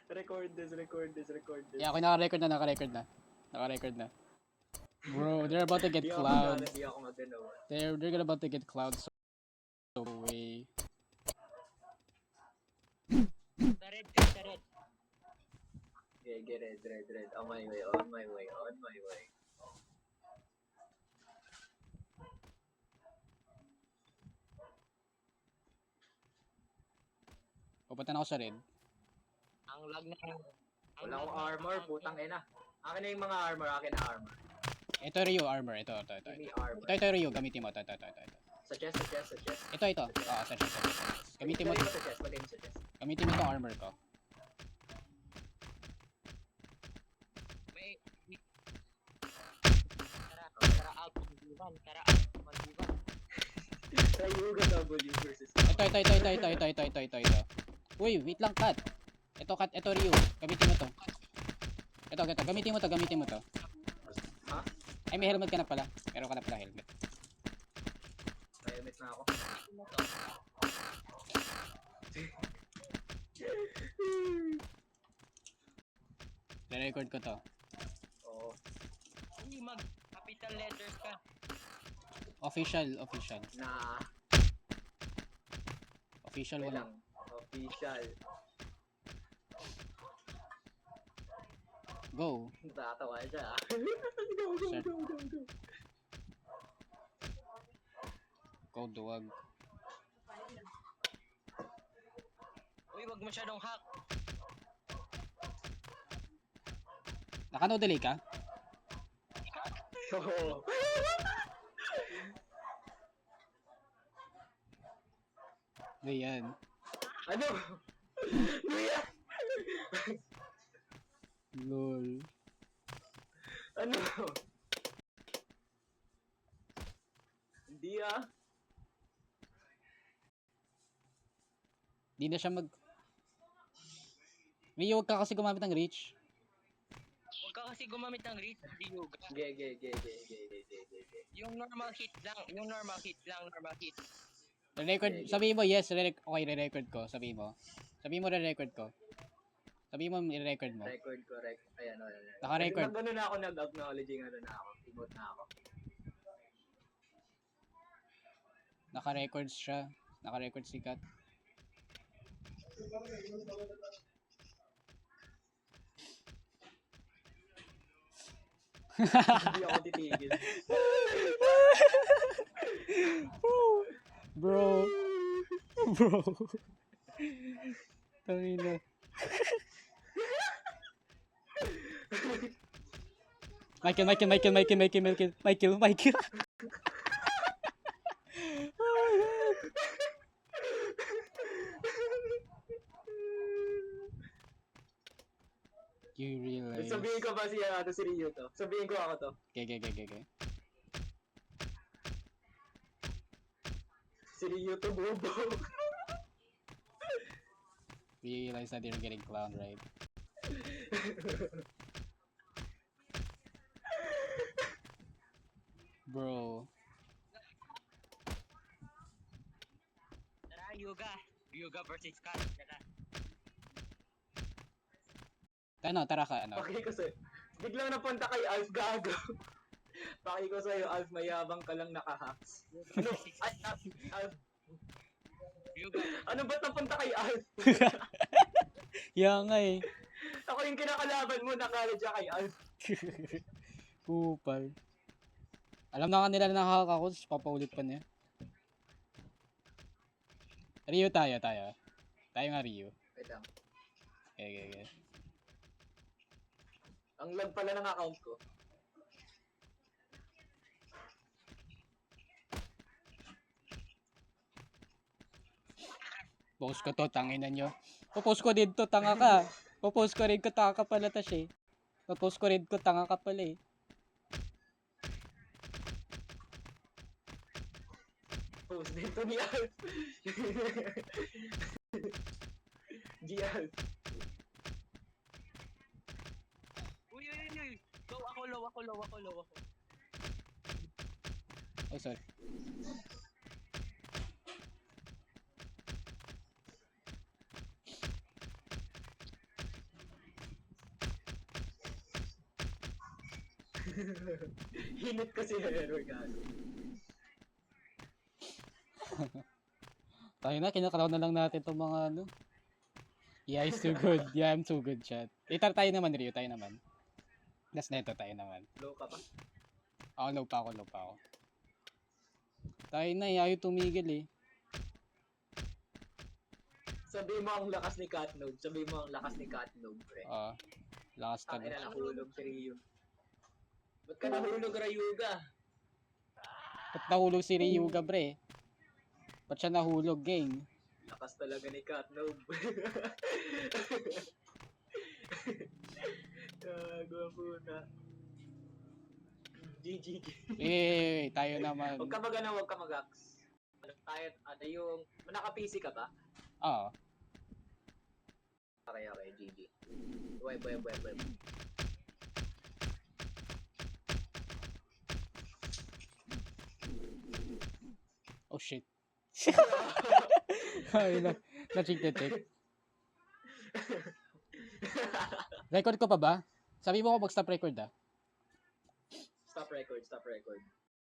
Record this. Yeah, okay, naka-record na. Naka-record na. Bro, they're about to get clouds. Di ako magano. They're gonna about to get clouds. So way. The red. Okay, get it, red. On my way. Pupunta na ako sa red. Ang lag na. Wala akong armor, putang ina. Akin na yung mga armor. Ito Ryu armor. Ito. Give me armor. Ito Ryu, gamitin mo. Ito. Sa chest. Ito. Sa chest. Gamitin mo. Lagay mo sa chest. Gamitin mo itong armor ko. May. Tara out. Mandugan. Rayuga W versus. Ito. Uy, wait lang, cut. Ito Ryu. Gamitin mo to. Ito. Gamitin mo to. Ha? Ay, may helmet ka na pala. Meron ka na pala helmet. May helmet na ako. Re-record ko to. Oo. Hindi capital letters ka. Official. Na. Official Wait wala. lang. Official. Go. Tatawa siya. Go, duwag. Uy, wag masyadong hack. Naka-no delay ka? Oo. Ganyan. Ano? Kuya! Lol. Ano? Hindi ah. Di na siya May huwag ka kasi gumamit ng reach. Huwag ka kasi gumamit ng reach. Yoga. Ge. Yung normal hit lang. Normal hit. Re-record. Okay. Sabihin mo, yes. Okay, re-record ko. Sabihin mo, re-record ko. Sabihin mo, i-record mo. Record correct. Ayan. Naka-record. Nag-ano na ako, nag-acknowledging na ako. Emote na ako. Naka-records siya. Naka-record si Kat. Hindi ako titigil. Bro. Tangina. Michael. You realize. Sabihin ko ba si Ryu to? Sabihin ko ako to. Okay. Si Ryu to, bobo. Realize that you're getting clowned, right? Bro. Tara, Yoga versus Cat. Tara ka, ano? Paki ko sa'yo. Biglang napunta kay Alf, gago. Paki ko sa'yo, Alf, mayabang ka lang naka-hacks. Ano? Alf. Yoga. Ano ba't napunta kay Alf? Yeah nga eh. Ako yung kinakalaban mo, nakala siya kay Alf. Kupal. Alam na nga nila na nakahak ako, tapos papaulit pa niya. Ryu tayo. Tayo nga Ryu. Wait lang. Okay. Ang lag pala ng account ko. Post ko to, tanginan nyo. Popost ko din to, tanga ka. Popost ko rin ko, tanga ka pala tas eh. Popost ko rin ko, tanga ka pala eh. Post dito ni Alf. G Alf. Uy. Low ako. Oh, sorry. Hinit kasi error gago. Tayo na, kinakaraw na lang natin itong mga ano. Yeah, he's too good. Yeah, I'm too good, chat. Itar tayo naman, Rio. Tayo naman. Das neto tayo naman. Low ka pa? Ako, low pa ako. Tayo na, ayaw tumigil eh. Sabi mo ang lakas ni Catnog. Sabi mo ang lakas ni Catnog, pre. Lakas ka Tangina na. nahulog si Ryu. Ba't ka nahulog, Rayuga? Ba't nahulog si Ryuga, bre? Ba't siya nahulog, gang? Lakas talaga ni Catnog. Gago po na. GG. Tayo naman. Huwag ka huwag ka mag-ax. Tayo, yung, naka-PC ka ba? Oo. Okay, GG. Web. Oh, shit. Ay, na-check. Record ko pa ba? Sabi mo ko mag-stop record ah. Stop record.